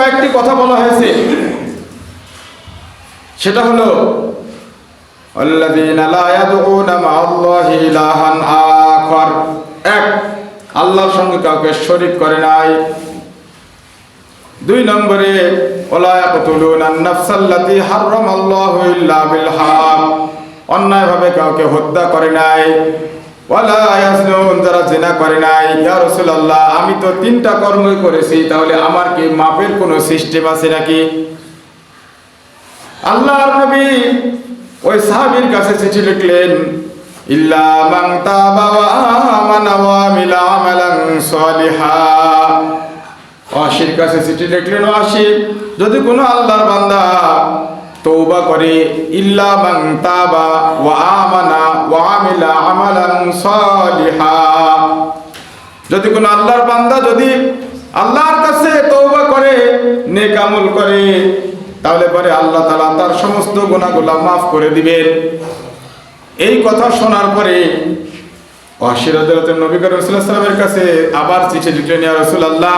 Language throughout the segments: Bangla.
কয়েকটি কথা বলা হয়েছে, সেটা হলো আল্লাযীনা লা ইয়াদউনা মা'আল্লাহি ইলাহান আখার, এক, আল্লাহর সঙ্গে কাউকে শরীক করে নাই। 2 নম্বরে ওয়ালা ইয়াকতুলুনা আন-নাফসাল্লাতী হারামাল্লাহু ইল্লা বিল হক, অন্যায়ভাবে কাউকে হত্যা করে নাই। ওয়ালা ইয়াজনুন, যারা জিনা করে নাই। ইয়া রাসূলুল্লাহ, আমি তো 3টা কর্মই করেছি, তাহলে আমার কি মাপের কোনো সিস্টেম আছে নাকি? আল্লাহর নবী ওই সাহাবীর কাছে চিঠি লিখলেন, ইল্লা মান তাবা ওয়া আমানা ওয়া আমিলা আমালান সালিহা। ওয়াসির কাছে চিঠি লিখলেন, ওয়াসি, যদি কোনো আল্লাহর বান্দা তওবা করে, ইল্লা মান তাবা ওয়া আমানা ওয়া আমিলা আমালান সালিহা, যদি কোনো আল্লাহর বান্দা যদি আল্লাহর কাছে তওবা করে, নেক আমল করে, তাহলে পরে আল্লাহ তাআলা তার সমস্ত গুনাহগুলো মাফ করে দিবেন। এই কথা শোনার পরে ওয়াসি রাদিয়াল্লাহু আনহু নবী করিম সাল্লাল্লাহু আলাইহি ওয়াসাল্লামের কাছে আবার চিঠি লিখলেন, ইয়া রাসূলুল্লাহ,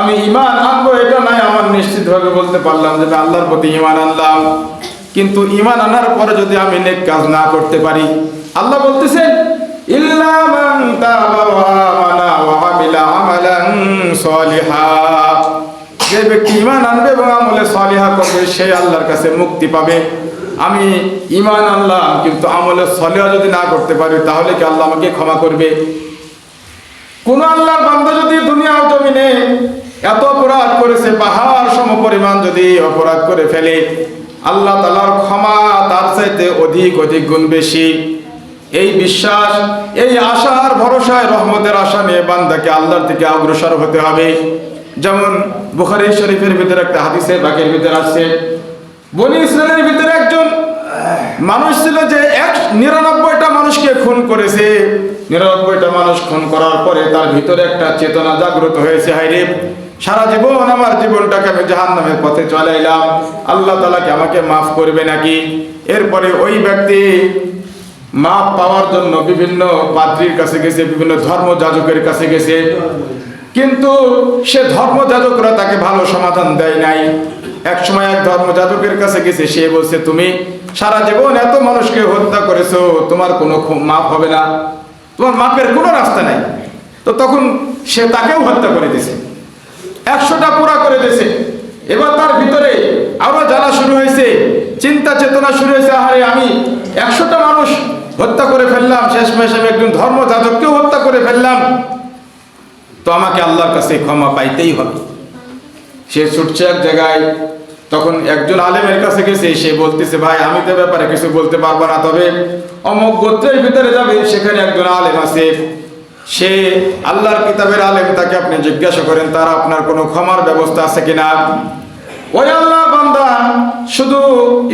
আমি ঈমান আনবো এটা নাই, আমার নিশ্চিতভাবে বলতে পারলাম যে আমি আল্লাহর প্রতি ঈমান আনলাম, কিন্তু ঈমান আনার পরে যদি আমি নেক কাজ না করতে পারি, আল্লাহ বলতেছেন ইল্লা মান তাবা ওয়া আমানা ওয়া আমিলা আমালান সালিহা, যে ব্যক্তি ঈমান আনবে এবং আমলে সালিহা করবে সে আল্লাহর কাছে মুক্তি পাবে। আমি ঈমান আনলাম কিন্তু আমলে সালিহা যদি না করতে পারি, তাহলে কি আল্লাহ আমাকে ক্ষমা করবে? কোন আল্লাহর বান্দা যদি দুনিয়ার জমিনে এত অপরাধ করেছে, পাহাড় সমপরিমাণ যদি অপরাধ করে ফেলে, আল্লাহ তাআলার ক্ষমা তার চাইতে অধিক অধিক গুণ বেশি। এই বিশ্বাস, এই আশার ভরসায়, রহমতের আশা নিয়ে বান্দাকে আল্লাহর দিকে অগ্রসর হতে হবে। যেমন বুখারী শরীফের ভিতরে একটা হাদিসে বাকের ভিতরে আছে, বনি ইসরায়েলের ভিতরে একজন মানুষ ছিল যে 99টা মানুষকে খুন করেছে। 99টা মানুষ খুন করার পরে তার ভিতরে একটা চেতনা জাগ্রত হয়েছে, হায়রে, সারা জীবন আমার জীবনটাকে আমি জাহান্নামের পথে চলাইলাম, আল্লাহ তাআলা কি আমাকে মাফ করবে নাকি? এরপরে ওই ব্যক্তি মাফ পাওয়ার জন্য বিভিন্ন পাদ্রীর কাছে গেছে, বিভিন্ন ধর্মযাজকের কাছে গেছে, কিন্তু সে ধর্মযাজকরা তাকে ভালো সমাধান দেয় নাই। এক সময় এক ধর্মযাজকের কাছে গেছে, সে বলছে, তুমি সারা জীবন এত মানুষকে হত্যা করেছো, তোমার কোনো মাফ হবে না, তোমার মাপের কোনো রাস্তা নাই। তো তখন সে তাকেও হত্যা করে দিয়েছে, 100টা পুরা করে দিয়েছে। এবার তার ভিতরে আরো জ্বালা শুরু হয়েছে, চিন্তা চেতনা শুরু হয়েছে, আরে আমি 100টা মানুষ হত্যা করে ফেললাম, শেষমেশ আমি একজন ধর্মযাজককেও হত্যা করে ফেললাম, তো আমাকে আল্লাহর কাছে ক্ষমা পাইতেই হবে। সে ছুটছে এক জায়গায়, তখন একজন আলেমের কাছে গেছে, সে বলতেছে, ভাই আমি তো ব্যাপারে কিছু বলতে পারবো না, তবে অমুক গোত্রের ভিতরে যাবে, সেখানে একজন আলেম আছে, সে আল্লাহর কিতাবের আলেম, তাকে আপনি জিজ্ঞাসা করেন তার আপনার কোনো ক্ষমার ব্যবস্থা আছে কিনা। ওই আল্লাহ বান্দা শুধু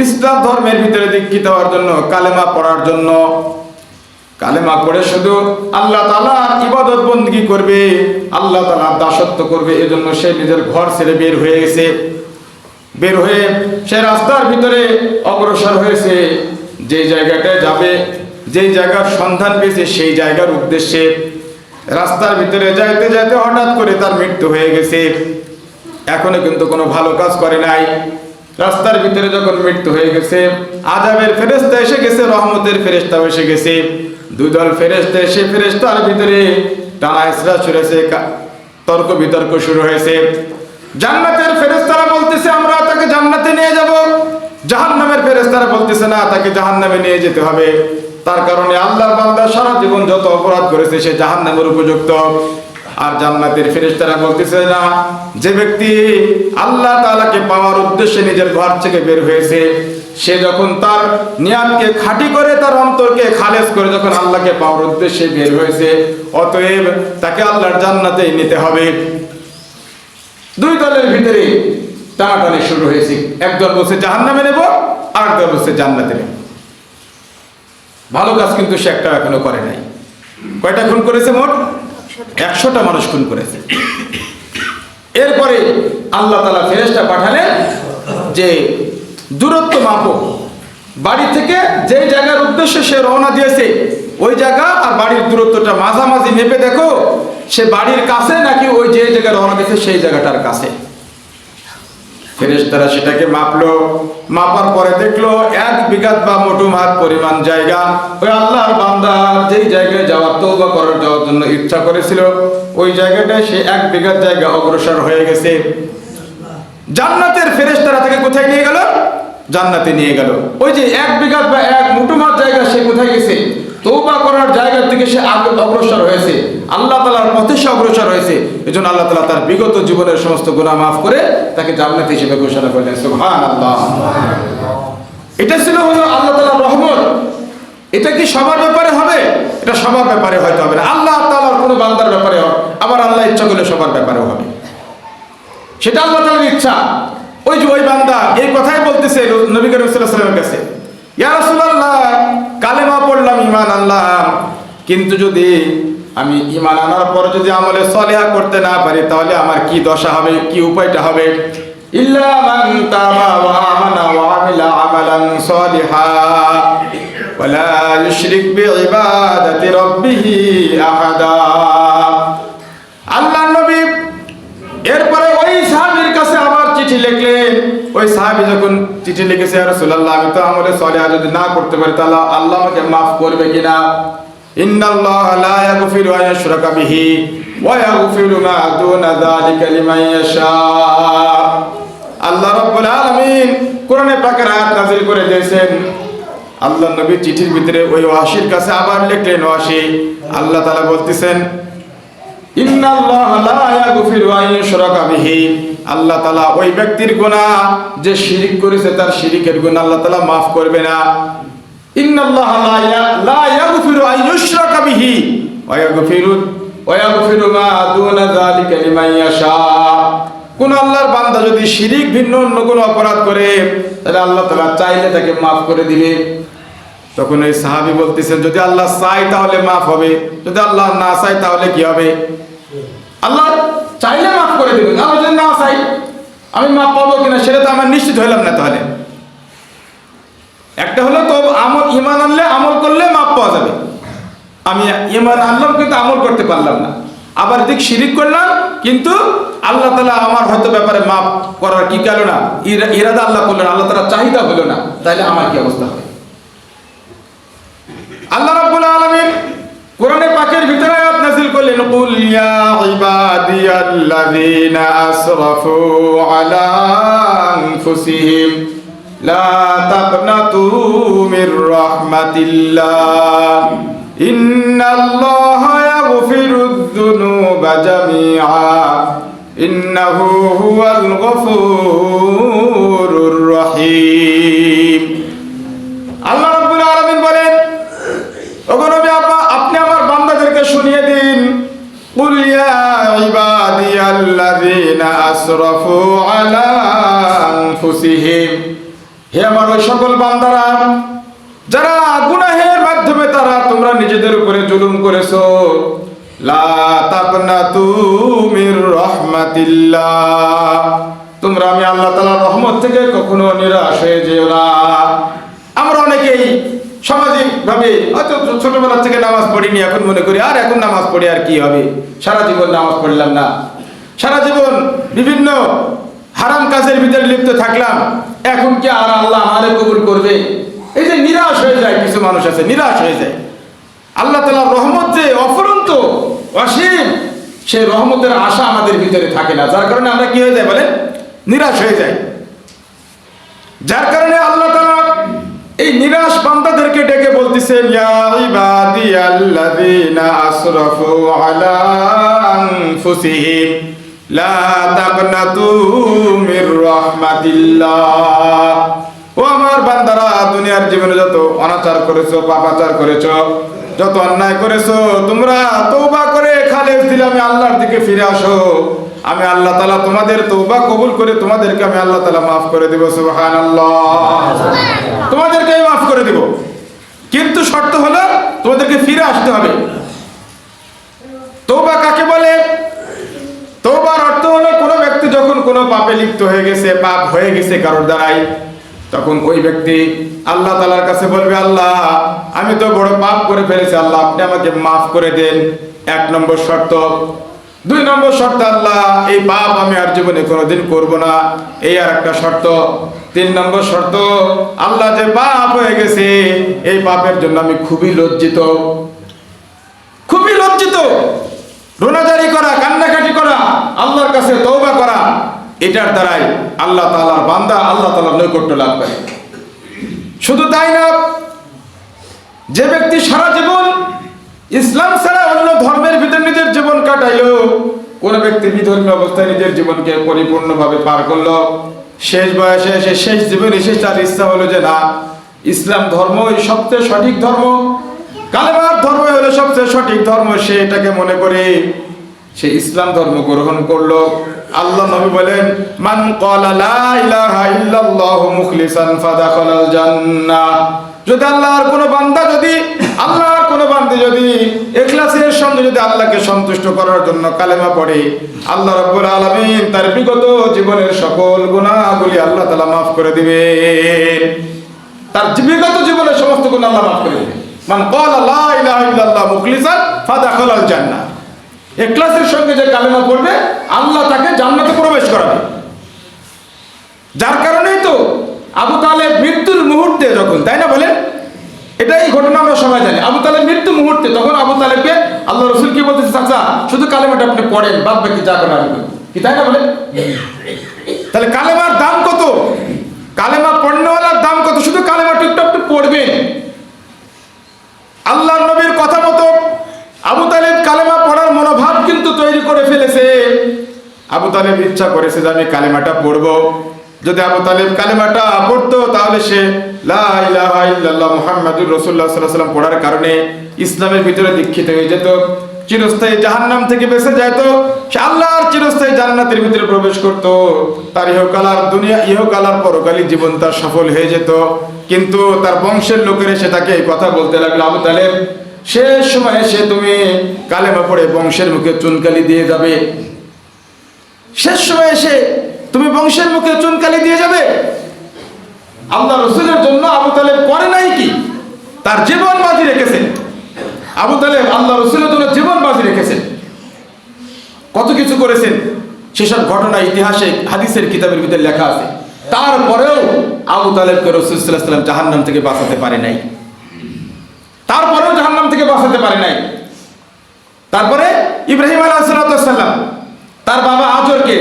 ইসলাম ধর্মের ভিতরে দীক্ষিত হওয়ার জন্য, কালেমা পড়ার জন্য, কালেমা পড়ে শুধু আল্লাহ তাআলার ইবাদত বندگی করবে, আল্লাহ তাআলার দাসত্ব করবে, এজন্য সে নিজের ঘর ছেড়ে বের হয়ে গেছে। বের হয়ে সে রাস্তার ভিতরে অগ্রসর হয়েছে, যে জায়গাটায় যাবে, যেই জায়গার সন্ধান পেয়েছে সেই জায়গার উদ্দেশ্যে। রাস্তার ভিতরে যাইতে যাইতে হঠাৎ করে তার মৃত্যু হয়ে গেছে। এখনো কিন্তু কোনো ভালো কাজ করে নাই। রাস্তার ভিতরে যখন মৃত্যু হয়ে গেছে, আযাবের ফেরেশতা এসে গেছে, রহমতের ফেরেশতাও এসে গেছে। 2 দল ফেরেশতা এসে ফেরেশতার ভিতরে টানা হেঁচড়া ছুড়েছে, তর্ক বিতর্ক শুরু হয়েছে। জান্নাতের ফেরেশতারা বলতেছে আমরা তাকে জান্নাতে নিয়ে যাব, জাহান্নামের ফেরেশতারা বলতেছে না, তাকে জাহান্নামে নিয়ে যেতে হবে। তার কারণে আল্লাহর বান্দা সারা জীবন যত অপরাধ করেছে সে জাহান্নামের উপযুক্ত। আর জান্নাতের ফেরেশতারা বলতেছে না, যে ব্যক্তি আল্লাহ তাআলাকে পাওয়ার উদ্দেশ্যে নিজের ঘর থেকে বের হয়েছে, সে যখন তার নিয়াতকে খাঁটি করে, তার অন্তরকে খালেস করে যখন আল্লাহকে পাওয়ার উদ্দেশ্যে বের হয়েছে, অতএব তাকে আল্লাহর জান্নাতেই নিতে হবে। 2 দলের ভিতরে টানাটানি শুরু হয়েছে। একদল বলছে জাহান্নামে নেব, আরেকদল বলছে জান্নাতে নেব। ভালো কাজ কিন্তু সে একটা এখনো করে নাই। কয়টা খুন করেছে? মোট 100টা মানুষ খুন করেছে। এরপরে আল্লাহ তাআলা ফেরেশতা পাঠালেন যে দূরত্ব মাপো, বাড়ি থেকে যে জায়গার উদ্দেশ্যে সে রওনা দিয়েছে ওই জায়গা আর বাড়ির দূরত্বটা মাঝামাঝি মেপে দেখো, সে বাড়ির কাছে নাকি ওই যে জায়গায় রওনা দিয়েছে সেই জায়গাটার কাছে। ফেরেশতারা সেটাকে মাপলো, মাপার পরে দেখলো 1 বিঘাত বা মুঠো হাত পরিমাণ জায়গা ওই আল্লাহর বান্দা যেই জায়গায় যাওয়ার তওবা করার জন্য ইচ্ছা করেছিল ওই জায়গাটায় সে 1 বিঘাত জায়গা অগ্রসর হয়ে গেছে। জান্নাতের ফেরেশতারা তাকে কোথায় নিয়ে গেল? জান্নাতে নিয়ে গেল। ওই যে 1 বিঘাত বা 1 মুঠো হাত জায়গা সে কোথায় গেছে? তওবা করার জায়গা থেকে সে অগ্রসর হয়েছে, আল্লাহ তাআলার পথে সে অগ্রসর হয়েছে। এজন্য আল্লাহ তাআলা তার বিগত জীবনের সমস্ত গুনাহ মাফ করে তাকে জান্নাত হিসেবে ঘোষণা করলেন। সুবহানাল্লাহ। এটা ছিল হলো আল্লাহ তাআলার রহমত। এটা কি সবার ব্যাপারে হবে? এটা সবার ব্যাপারে হয়তো হবে না। আল্লাহ তাআলার কোনো বান্দার ব্যাপারে হবে, আবার আল্লাহ ইচ্ছা করলে সবার ব্যাপারেও হবে। সেটা আল্লাহ তাআলার ইচ্ছা। ওই যে ওই বান্দা এই কথাই বলতেছে নবী করিম সাল্লাল্লাহু আলাইহি ওয়াসাল্লামের কাছে, ইয়া রাসূলুল্লাহ, কালেমা পড়লাম, ঈমান আনলাম, কিন্তু যদি আমি ঈমান আনার পর যদি আমলে সলিহা করতে না পারি তাহলে আমার কি দশা হবে, কি উপায়টা হবে? ইল্লা মান তাবা ওয়া আমানা ওয়া আমিলা আমালান সলিহা ওয়া লা ইউশরিক বিইবাদাতি রাব্বিহি আহাদা। আল্লাহর নবী এরপরে ওই সাহাবীর কাছে আবার চিঠি লিখলেন। ওই সাহাবী যখন চিঠি লিখেছে, ইয়া রাসূলুল্লাহ, আমি তো আমলে সলিহা যদি না করতে পারি তাহলে আল্লাহ আমাকে maaf করবে কিনা? ইন্নাল্লাহা লা ইয়াগফিরু আন ইউশরাকা বিহি ওয়া ইয়াগফিরু মা দুনা যালিকা লিমান ইয়াশা। আল্লাহ রাব্বুল আলামিন কোরআনে পাকের আয়াত নাযিল করে দিয়েছেন। আল্লাহ নবী চিঠির ভিতরে ওই ওয়াসির কাছে আবার লিখলেন, ওয়াসি, আল্লাহ তাআলা বলতেছেন, ইন্নাল্লাহা লা ইয়াগফিরু আন ইউশরাকা বিহি, আল্লাহ তাআলা ওই ব্যক্তির গুনাহ যে শিরক করেছে তার শিরকের গুনাহ আল্লাহ তাআলা maaf করবে না। ইন্নাল্লাহা লা ইয়াগফিরু আন ইউশরাকা বিহি ওয়া ইয়াগফিরু মা দুনা যালিকা লিমান ইয়াশা। কোন আল্লাহর বান্দা যদি শিরক ভিন্ন অন্য কোনো অপরাধ করে তাহলে আল্লাহ তাআলা চাইলে তাকে maaf করে দিবে। তখন এই সাহাবী বলতেছেন, যদি আল্লাহ চায় তাহলে maaf হবে, যদি আল্লাহ না চায় তাহলে কি হবে? আল্লাহ চাইলে maaf করে দিবে, আমি যদি না চাই আমি maaf পাবো কিনা সেটা তো আমার নিশ্চিত হইলাম না। তাহলে একটা হলো তো আমল, ঈমান আনলে আমল করলে maaf পাওয়া যাবে। আমি ঈমান আনলাম কিন্তু আমল করতে পারলাম না, আবার ঠিক শিরক করলাম কিন্তু আল্লাহ তাআলা আমার হয়তো ব্যাপারে maaf করার কি গেল না, ইরাদা আল্লাহ করলেন, আল্লাহ তাআলা চাহিদা হলো না, তাহলে আমার কি অবস্থা হবে? আল্লাহ রাব্বুল আলামিন কোরআনে পাকের ভিতরে আয়াত নাযিল করলেন, কুল ইয়া ইবাদিয়াল্লাযীনা আসরাফু আলা আনফুসিহিম লা তাকনাতু মির রাহমাতিল্লাহ ইন্নাল্লাহা ইয়াগফিরুয যুনুবা জামিআ ইন্নাহু হুয়াল গফুরুর রহিম। আল্লাহ রাব্বুল আলামিন বলেন, ওগো নবী, আপনি আমার বান্দাদেরকে শুনিয়ে দিন, কুল ইয়া ইবাদিয়াল্লাযীনা আসরাফু আলা আনফুসিহিম, হে আমার ওই সকল বান্দারা যারা গুনাহের মাধ্যমে তোমরা নিজেদের উপরে জুলুম করেছো, লা তাকনাতু মির রাহমাতিল্লাহ, তোমরা আমি আল্লাহ তাআলার রহমত থেকে কখনো নিরাশ হয়ে যেও না। আমরা অনেকেই সামাজিক ভাবে হয়তো ছোটবেলা থেকে নামাজ পড়িনি, এখন মনে করি আর এখন নামাজ পড়ে আর কি হবে, সারা জীবন নামাজ পড়লাম না, সারা জীবন বিভিন্ন হারাম কাজের ভিতরে লিপ্ত থাকলাম, এখন কি আর আল্লাহ আমারে কবুল করবে? এই যে নিরাশ হয়ে যায়, কিছু মানুষ আছে নিরাশ হয়ে যায়। আল্লাহ তাআলার রহমত যে অফুরন্ত অসীম, সেই রহমতের আশা আমাদের ভিতরে থাকে না, যার কারণে আমরা কি হয়ে যায় বলেন? নিরাশ হয়ে যায়। যার কারণে আল্লাহ তাআলা এই নিরাশ বান্দাদেরকে ডেকে বলতেছেন, ইয়া ইবাদিয়াল্লাযীনা আসরাফু আলা আনফুসিহিম লা তাকনাতু মির রাহমাতিল্লাহ, ও আমার বান্দারা, দুনিয়ার জীবনে যত অনাচার করেছো, পাপাচার করেছো, যত অন্যায় করেছো, তোমরা তওবা করে খালেস দিলে আমি আল্লাহর দিকে ফিরে আসো, আমি আল্লাহ তাআলা তোমাদের তওবা কবুল করে তোমাদেরকে আমি আল্লাহ তাআলা maaf করে দেব। সুবহানাল্লাহ, তোমাদেরকে maaf করে দেব, কিন্তু শর্ত হলো তোমাদেরকে ফিরে আসতে হবে। তওবা কাকে বলে? তওবার অর্থ হলো কোনো ব্যক্তি যখন কোনো পাপে লিপ্ত হয়ে গেছে, পাপ হয়ে গেছে কারোর দ্বারাই, তখন ওই ব্যক্তি আল্লাহ তাআলার কাছে বলবে, আল্লাহ আমি তো বড় পাপ করে ফেলেছি, আল্লাহ আপনি আমাকে maaf করে দেন। 1 নম্বর শর্ত। 2 নম্বর শর্ত, আল্লাহ এই পাপ আমি আর জীবনে কোনোদিন করব না, এই আর একটা শর্ত। 3 নম্বর শর্ত, আল্লাহ যে পাপ হয়ে গেছে এই পাপের জন্য আমি খুবই লজ্জিত, খুবই লজ্জিত। রোনাজারি করা, কান্নাকাটি করা, আল্লাহর কাছে তওবা করা, এটার দ্বারাই আল্লাহ তাআলার বান্দা আল্লাহ তাআলার নৈকট্য লাভ করে। শুধু তাই না, যে ব্যক্তি সারা জীবন ইসলাম ছাড়া অন্য ধর্মের ভিতরে নিজের জীবন কাটাইলো, কোন ব্যক্তি বিধর্মী অবস্থায় নিজের জীবনকে পরিপূর্ণভাবে পার করলো, শেষ বয়সে এসে শেষ জীবনে এসে তার ইচ্ছা হলো যে না, ইসলাম ধর্মই সবচেয়ে সঠিক ধর্ম, কালেমার ধর্ম হলো সবচেয়ে সঠিক ধর্ম, সে এটাকে মনে করে সে ইসলাম ধর্ম গ্রহণ করলো। আল্লাহ নবী বলেন, মান ক্বালা লা ইলাহা ইল্লাল্লাহু মুখলিসান ফাদাখালাল জান্নাহ। যদি আল্লাহর কোনো বান্দা যদি ইখলাসের সঙ্গে যদি আল্লাহকে সন্তুষ্ট করার জন্য কালেমা পড়ে, আল্লাহ রাব্বুল আলামিন তার বিগত জীবনের সকল গুনাহগুলি আল্লাহ তাআলা মাফ করে দিবেন। তার বিগত জীবনের সমস্ত গুনাহ আল্লাহ মাফ করে দিবেন। মান ক্বালা লা ইলাহা ইল্লাল্লাহু মুখলিসান ফাদাখালাল জান্নাহ। ইখলাসের সঙ্গে যে কালেমা পড়বে আল্লাহ তাকে জান্নাতে প্রবেশ করাবে। যার কারণেই তো আবু তালেব মৃত্যুর মুহূর্তে যখন, তাই না বলেন, এটাই ঘটনা আমরা সবাই জানি, আবু তালেব মৃত্যু মুহূর্তে, তখন আবু তালেবকে আল্লাহ রাসূল কি বলতেছে, চাচা শুধু কালেমাটা আপনি পড়েন, বাদ বাকি যা করার আমি করব, কি তাই না বলেন? তাহলে কালেমার দাম কত, কালেমা পড়নেওয়ালার দাম কত, শুধু কালেমাটা একটু আপনি পড়বেন। আল্লাহর নবীর কথা মতো আবু তালেব কালেমা পড়ার মনোভাব কিন্তু তৈরি করে ফেলেছে। আবু তালেব ইচ্ছা করেছে যে আমি কালেমাটা পড়বো। যদি আবু তালেব কালেমাটা পড়তো তাহলে সে লা ইলাহা ইল্লাল্লাহ মুহাম্মাদুর রাসূলুল্লাহ সাল্লাল্লাহু আলাইহি ওয়াসাল্লাম পড়ার কারণে ইসলামের ভিতরে দীক্ষিত হয়ে যেত, চিরস্থায়ী জাহান্নাম থেকে বেঁচে যেত, সে আল্লাহর চিরস্থায়ী জান্নাতের ভিতরে প্রবেশ করত, তার ইহকাল আর পরকালী জীবন তার সফল হয়ে যেত। কিন্তু তার বংশের লোকেরা সে তাকে এই কথা বলতে লাগলো, আবু তালেব শেষ সময় এসে তুমি কালেমা পড়ে বংশের মুখে চুনকালি দিয়ে যাবে, শেষ সময় এসে তুমি বংশের মুখে চুনকালি দিয়ে যাবে। আল্লাহ রাসূলের জন্য আবু তালেব করে নাই কি, তার জীবন বাজি রেখেছেন। আবু তালেব আল্লাহ রাসূলের জন্য জীবন বাজি রেখেছেন, কত কিছু করেছেন, সেসব ঘটনা ইতিহাসে হাদিসের কিতাবের ভিতরে লেখা আছে। তারপরেও আবু তালেবকে রাসূল সাল্লাল্লাহু আলাইহি ওয়াসাল্লাম জাহান্নাম থেকে বাঁচাতে পারে নাই, তারপরেও জাহান্নাম থেকে বাঁচাতে পারে নাই। তারপরে ইব্রাহিম আলাইহিস সালাম তার বাবা আজরকে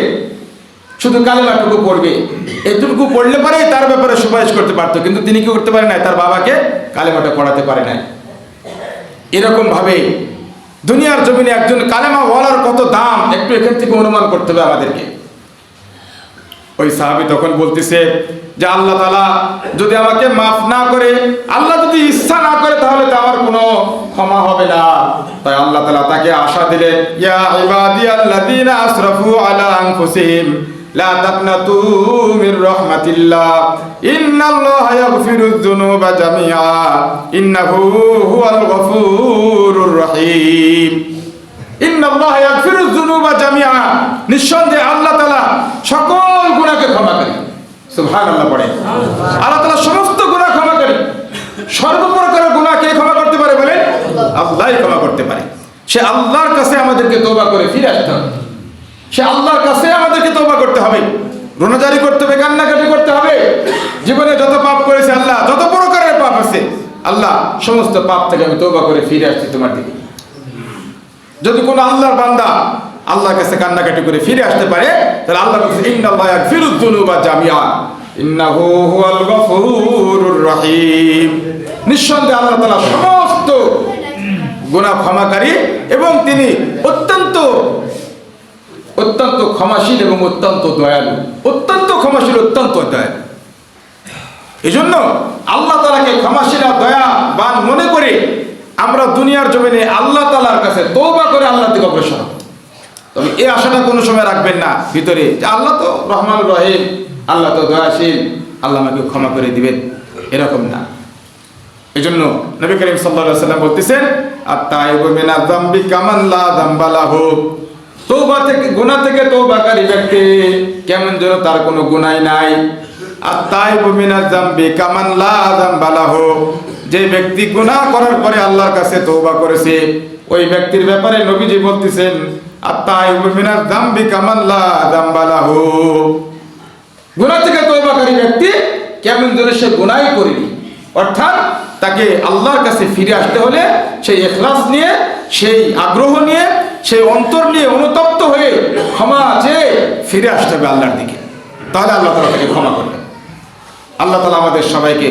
শুধু কালেমাটুকু পড়বে, এতটুকু পড়লে পরে তার ব্যাপারে সুপারিশ করতে পারতো, কিন্তু তিনি কি করতে পারে নাই, তার বাবাকে কালেমাটা পড়াতে পারে নাই। এরকম ভাবে দুনিয়ার জমিনে একজন কালেমা ওয়ালার কত দাম একটু এখান থেকে অনুমান করতে হবে আমাদেরকে। ওই সাহাবী তখন বলতেছে যে আল্লাহ তাআলা যদি আমাকে মাফ না করে, আল্লাহ যদি ইচ্ছা না করে, তাহলে তো আমার কোনো ক্ষমা হবে না। তাই আল্লাহ তাআলা তাকে আশা দিলেন, ইয়া ইবাদিয়াল্লাযীনা আসরাফু আলা আনফুসিহিম লা তাকনাতু মির রাহমাতিল্লাহ ইন্নাল্লাহা ইয়াগফিরুয যুনুবা জামিআ ইন্নাহু হুয়াল গফুরুর রহিম। ইন্নাল্লাহা ইয়াগফিরুয যুনুবা জামিআ, নিঃসন্দেহে আল্লাহ তাআলা সকল গুনাহকে ক্ষমা করেন। সুবহানাল্লাহ পড়েন। আল্লাহ তাআলা সমস্ত গুনাহ ক্ষমা করেন। সর্বপ্রকারের গুনাহ কে ক্ষমা করতে পারে বলেন? আল্লাহই ক্ষমা করতে পারে। সে আল্লাহর কাছে আমাদেরকে তওবা করে ফিরে আসতে হবে, সে আল্লাহর কাছে আমাদেরকে তওবা করতে হবে, রোনাজারি করতে হবে, কান্নাকাটি করতে হবে। জীবনে যত পাপ করেছে আল্লাহ, যত প্রকারের পাপ আছে আল্লাহ, সমস্ত পাপ থেকে আমি তওবা করে ফিরে আসছি তোমার দিকে। যদি কোনো আল্লাহর বান্দা আল্লাহর কাছে কান্নাকাটি করে ফিরে আসতে পারে, তাহলে আল্লাহ বলছে ইন্নাল্লাহা ইয়াগফিরুয যুনুবা জামিআ ইন্নাহু হুয়াল গফুরুর রহিম। নিঃসন্দেহে আল্লাহ তাআলা সমস্ত গুনাহ ক্ষমাকারী এবং তিনি অত্যন্ত অত্যন্ত ক্ষমাশীল এবং অত্যন্ত দয়ালু, অত্যন্ত ক্ষমাশীল, অত্যন্ত দয়ালু। এজন্য আল্লাহ তাআলাকে ক্ষমাশীল আর দয়াবান মনে করে আমরা দুনিয়ার জমিনে আল্লাহ তাআলার কাছে তওবা করে আল্লাহর দিকে অগ্রসর হব। তবে এই আশাটা কোনো সময় রাখবেন না ভিতরে যে আল্লাহ তো রহমানুর রহিম, আল্লাহ তো দয়াশীল, আল্লাহ আমাকে ক্ষমা করে দিবেন, এরকম না। এজন্য নবী করিম সাল্লাল্লাহু আলাইহি ওয়াসাল্লাম বলতেছেন, আত-তাইবু মিনায যামবি কামান লা যামবা লাহু। তওবা থেকে, গুনাহ থেকে তওবাকারী ব্যক্তি কেমন যেন তার কোনো গুনাহ নাই। আত-তাইবু মিনায যামবি কামান লা যামবা লাহু। যে ব্যক্তি গুনাহ করার পরে আল্লাহর কাছে তওবা করেছে, ওই ব্যক্তির ব্যাপারে নবীজি বলতেছেন, আত-তাইবু মিনাজ যামবি কামান লা যামবা লাহু। গুনাহ থেকে তওবাকারী ব্যক্তি কেমন যেন সে গুনাহই করেনি, অর্থাৎ তাকে আল্লাহর কাছে ফিরে আসতে হলে সেই ইখলাস নিয়ে, সেই আগ্রহ নিয়ে, সেই অন্তর নিয়ে অনুতপ্ত হয়ে ক্ষমা চেয়ে ফিরে আসতে হবে আল্লাহর দিকে, তাহলে আল্লাহ তাআলা তাকে ক্ষমা করবেন। আল্লাহ তাআলা আমাদের সবাইকে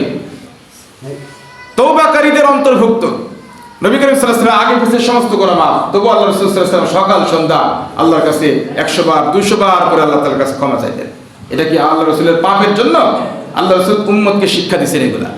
তওবাকারীদের অন্তর্ভুক্ত। নবী করিম সাল্লাল্লাহু আলাইহি ওয়াসাল্লাম আগে পিছিয়ে সমস্ত গুনাহ মাফ, তবু আল্লাহ রাসূল সাল্লাল্লাহু আলাইহি ওয়াসাল্লাম সকাল সন্ধ্যা আল্লাহর কাছে 100 বার 200 বার করে আল্লাহ তাআলার কাছে ক্ষমা চাইতেন। এটা কি আল্লাহ রাসূলের পাপের জন্য? আল্লাহ রাসূল উম্মতকে শিক্ষা দিয়েছেন এগুলা।